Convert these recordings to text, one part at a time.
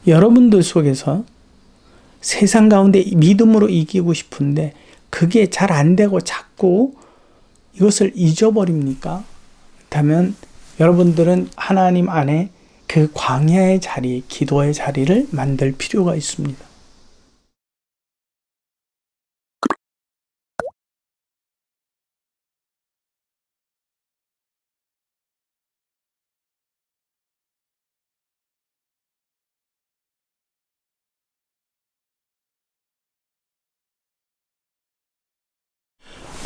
여러분들 속에서 세상 가운데 믿음으로 이기고 싶은데 그게 잘 안 되고 자꾸 이것을 잊어버립니까? 그렇다면 여러분들은 하나님 안에 그 광야의 자리, 기도의 자리를 만들 필요가 있습니다.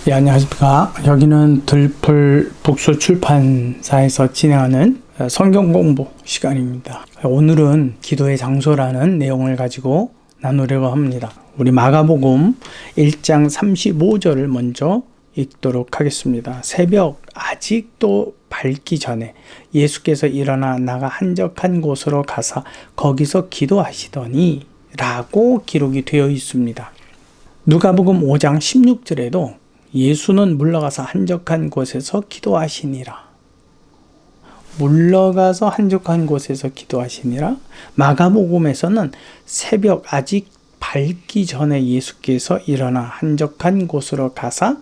예, 안녕하십니까. 여기는 들풀 북수 출판사에서 진행하는 성경 공부 시간입니다. 오늘은 기도의 장소라는 내용을 가지고 나누려고 합니다. 우리 마가복음 1장 35절을 먼저 읽도록 하겠습니다. 새벽 아직도 밝기 전에 예수께서 일어나 나가 한적한 곳으로 가사 거기서 기도하시더니 라고 기록이 되어 있습니다. 누가복음 5장 16절에도 예수는 물러가서 한적한 곳에서 기도하시니라. 물러가서 한적한 곳에서 기도하시니라. 마가복음에서는 새벽 아직 밝기 전에 예수께서 일어나 한적한 곳으로 가사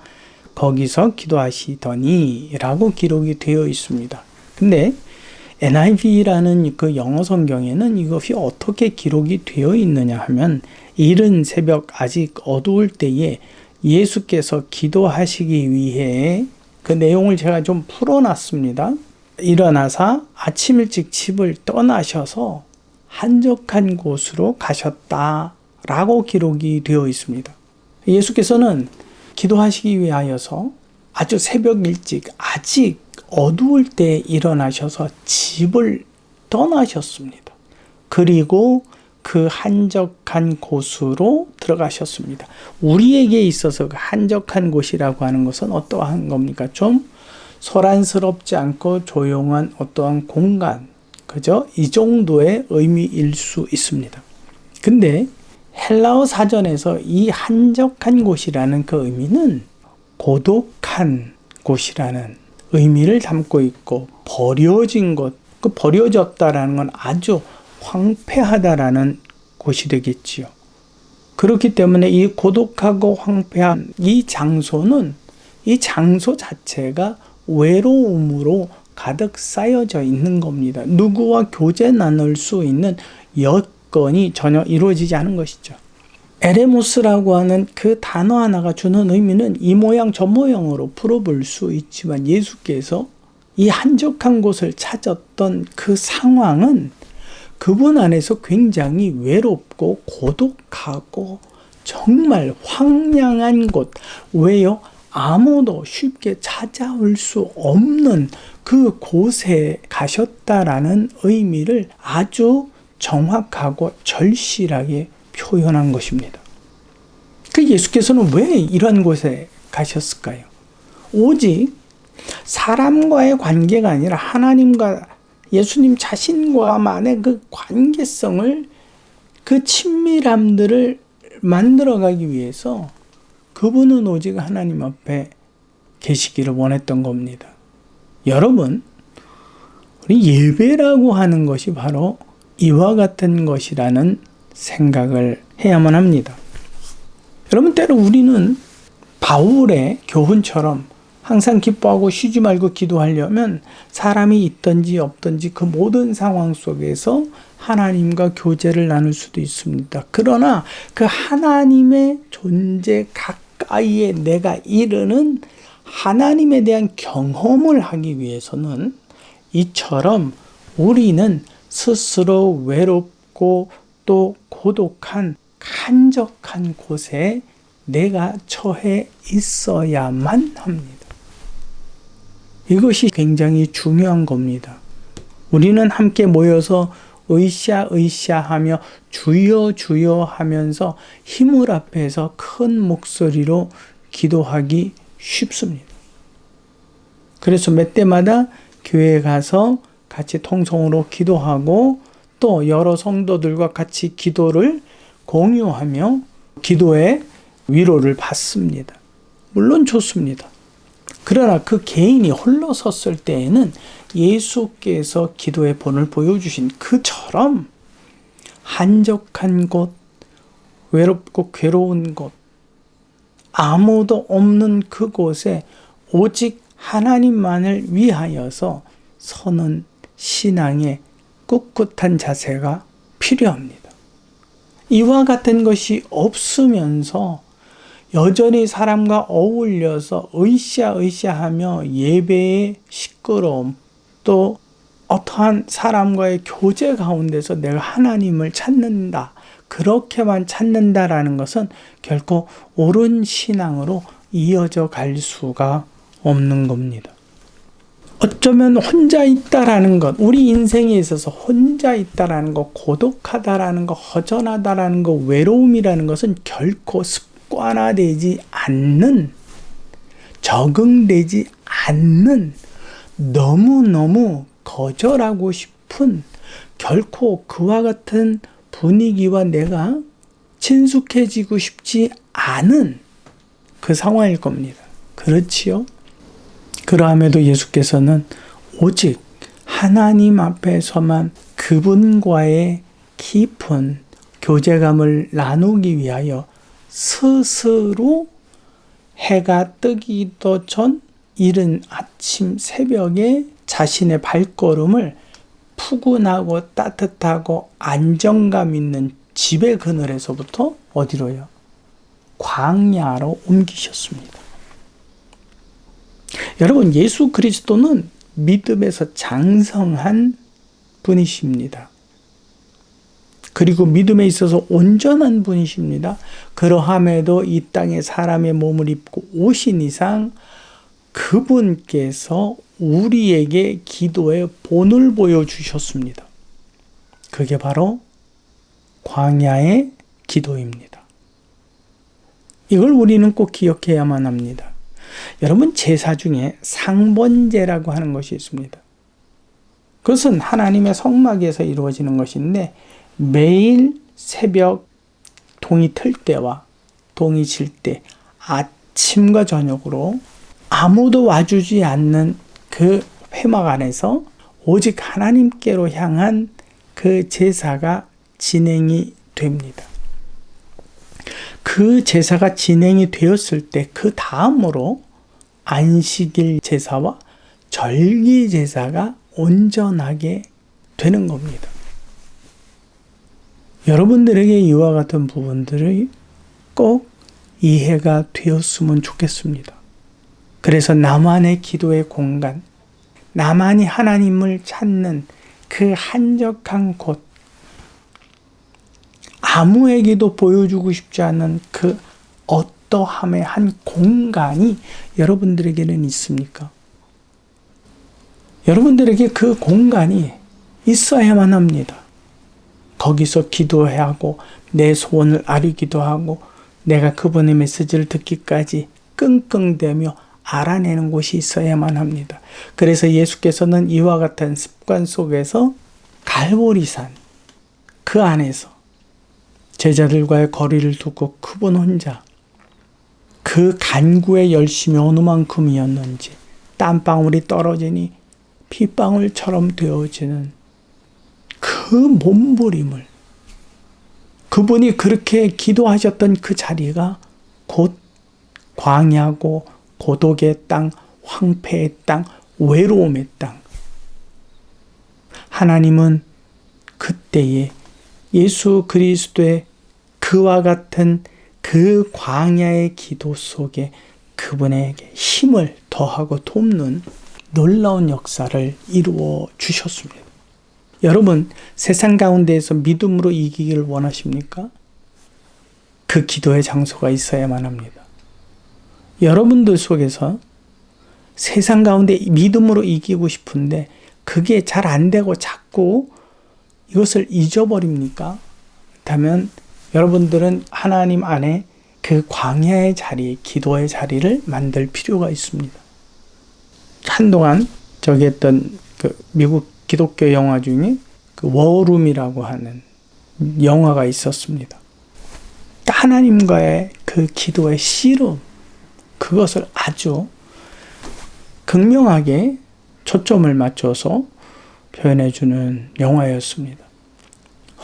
거기서 기도하시더니 라고 기록이 되어 있습니다. 근데 NIV라는 그 영어 성경에는 이것이 어떻게 기록이 되어 있느냐 하면 이른 새벽 아직 어두울 때에 예수께서 기도하시기 위해 그 내용을 제가 좀 풀어놨습니다. 일어나서 아침 일찍 집을 떠나셔서 한적한 곳으로 가셨다라고 기록이 되어 있습니다. 예수께서는 기도하시기 위하여서 아주 새벽 일찍 아직 어두울 때 일어나셔서 집을 떠나셨습니다. 그리고 그 한적한 곳으로 들어가셨습니다. 우리에게 있어서 그 한적한 곳이라고 하는 것은 어떠한 겁니까? 좀 소란스럽지 않고 조용한 어떠한 공간, 그죠? 이 정도의 의미일 수 있습니다. 근데 헬라어 사전에서 이 한적한 곳이라는 그 의미는 고독한 곳이라는 의미를 담고 있고, 버려진 곳, 그 버려졌다라는 건 아주 황폐하다라는 곳이 되겠지요. 그렇기 때문에 이 고독하고 황폐한 이 장소는, 이 장소 자체가 외로움으로 가득 쌓여져 있는 겁니다. 누구와 교제 나눌 수 있는 여건이 전혀 이루어지지 않은 것이죠. 에레모스라고 하는 그 단어 하나가 주는 의미는 이 모양 저 모양으로 풀어볼 수 있지만, 예수께서 이 한적한 곳을 찾았던 그 상황은 그분 안에서 굉장히 외롭고 고독하고 정말 황량한 곳, 왜요? 아무도 쉽게 찾아올 수 없는 그 곳에 가셨다라는 의미를 아주 정확하고 절실하게 표현한 것입니다. 그 예수께서는 왜 이런 곳에 가셨을까요? 오직 사람과의 관계가 아니라 하나님과 예수님 자신과만의 그 관계성을, 그 친밀함들을 만들어가기 위해서 그분은 오직 하나님 앞에 계시기를 원했던 겁니다. 여러분, 우리 예배라고 하는 것이 바로 이와 같은 것이라는 생각을 해야만 합니다. 여러분, 때로 우리는 바울의 교훈처럼 항상 기뻐하고 쉬지 말고 기도하려면 사람이 있든지 없든지 그 모든 상황 속에서 하나님과 교제를 나눌 수도 있습니다. 그러나 그 하나님의 존재 가까이에 내가 이르는 하나님에 대한 경험을 하기 위해서는 이처럼 우리는 스스로 외롭고 또 고독한 한적한 곳에 내가 처해 있어야만 합니다. 이것이 굉장히 중요한 겁니다. 우리는 함께 모여서 으쌰으쌰 하며 주여 주여 하면서 힘을 앞에서 큰 목소리로 기도하기 쉽습니다. 그래서 몇 때마다 교회에 가서 같이 통성으로 기도하고 또 여러 성도들과 같이 기도를 공유하며 기도의 위로를 받습니다. 물론 좋습니다. 그러나 그 개인이 홀로 섰을 때에는 예수께서 기도의 본을 보여주신 그처럼 한적한 곳, 외롭고 괴로운 곳, 아무도 없는 그곳에 오직 하나님만을 위하여서 서는 신앙의 꿋꿋한 자세가 필요합니다. 이와 같은 것이 없으면서 여전히 사람과 어울려서 으쌰으쌰하며 예배의 시끄러움, 또 어떠한 사람과의 교제 가운데서 내가 하나님을 찾는다, 그렇게만 찾는다라는 것은 결코 옳은 신앙으로 이어져 갈 수가 없는 겁니다. 어쩌면 혼자 있다라는 것, 우리 인생에 있어서 혼자 있다라는 것, 고독하다라는 것, 허전하다라는 것, 외로움이라는 것은 결코 습관화되지 않는, 적응되지 않는, 너무너무 거절하고 싶은, 결코 그와 같은 분위기와 내가 친숙해지고 싶지 않은 그 상황일 겁니다. 그렇지요? 그러함에도 예수께서는 오직 하나님 앞에서만 그분과의 깊은 교제감을 나누기 위하여 스스로 해가 뜨기도 전 이른 아침 새벽에 자신의 발걸음을 푸근하고 따뜻하고 안정감 있는 집의 그늘에서부터 어디로요? 광야로 옮기셨습니다. 여러분, 예수 그리스도는 믿음에서 장성한 분이십니다. 그리고 믿음에 있어서 온전한 분이십니다. 그러함에도 이 땅에 사람의 몸을 입고 오신 이상 그분께서 우리에게 기도의 본을 보여주셨습니다. 그게 바로 광야의 기도입니다. 이걸 우리는 꼭 기억해야만 합니다. 여러분, 제사 중에 상번제라고 하는 것이 있습니다. 그것은 하나님의 성막에서 이루어지는 것인데 매일 새벽 동이 틀 때와 동이 질 때 아침과 저녁으로 아무도 와주지 않는 그 회막 안에서 오직 하나님께로 향한 그 제사가 진행이 됩니다. 그 제사가 진행이 되었을 때 그 다음으로 안식일 제사와 절기 제사가 온전하게 되는 겁니다. 여러분들에게 이와 같은 부분들이 꼭 이해가 되었으면 좋겠습니다. 그래서 나만의 기도의 공간, 나만이 하나님을 찾는 그 한적한 곳, 아무에게도 보여주고 싶지 않은 그 어떠함의 한 공간이 여러분들에게는 있습니까? 여러분들에게 그 공간이 있어야만 합니다. 거기서 기도해야 하고 내 소원을 아뢰기도 하고 내가 그분의 메시지를 듣기까지 끙끙대며 알아내는 곳이 있어야만 합니다. 그래서 예수께서는 이와 같은 습관 속에서 갈보리산 그 안에서 제자들과의 거리를 두고 그분 혼자 그 간구의 열심이 어느 만큼이었는지 땀방울이 떨어지니 핏방울처럼 되어지는 그 몸부림을, 그분이 그렇게 기도하셨던 그 자리가 곧 광야고 고독의 땅, 황폐의 땅, 외로움의 땅. 하나님은 그때에 예수 그리스도의 그와 같은 그 광야의 기도 속에 그분에게 힘을 더하고 돕는 놀라운 역사를 이루어 주셨습니다. 여러분, 세상 가운데에서 믿음으로 이기기를 원하십니까? 그 기도의 장소가 있어야만 합니다. 여러분들 속에서 세상 가운데 믿음으로 이기고 싶은데 그게 잘 안 되고 자꾸 이것을 잊어버립니까? 그렇다면 여러분들은 하나님 안에 그 광야의 자리, 기도의 자리를 만들 필요가 있습니다. 한동안 저기 했던 그 미국 기독교 영화 중에 그 워룸이라고 하는 영화가 있었습니다. 하나님과의 그 기도의 씨름, 그것을 아주 극명하게 초점을 맞춰서 표현해주는 영화였습니다.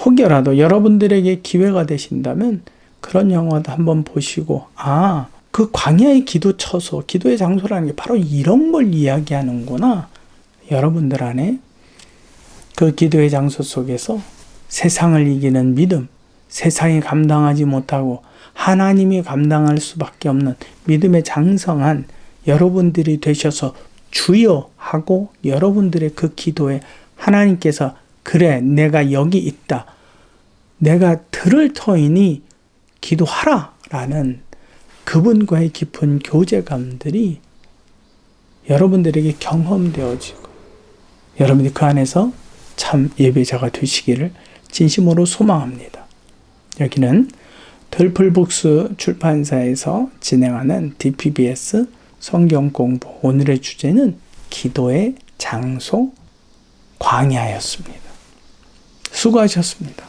혹여라도 여러분들에게 기회가 되신다면 그런 영화도 한번 보시고, 그 광야의 기도 처소, 기도의 장소라는 게 바로 이런 걸 이야기하는구나. 여러분들 안에 그 기도의 장소 속에서 세상을 이기는 믿음, 세상이 감당하지 못하고 하나님이 감당할 수밖에 없는 믿음의 장성한 여러분들이 되셔서 주여 하고 여러분들의 그 기도에 하나님께서 그래 내가 여기 있다. 내가 들을 터이니 기도하라 라는 그분과의 깊은 교제감들이 여러분들에게 경험되어지고 여러분이 그 안에서 참 예배자가 되시기를 진심으로 소망합니다. 여기는 들풀북스 출판사에서 진행하는 DPBS 성경공부, 오늘의 주제는 기도의 장소 광야였습니다. 수고하셨습니다.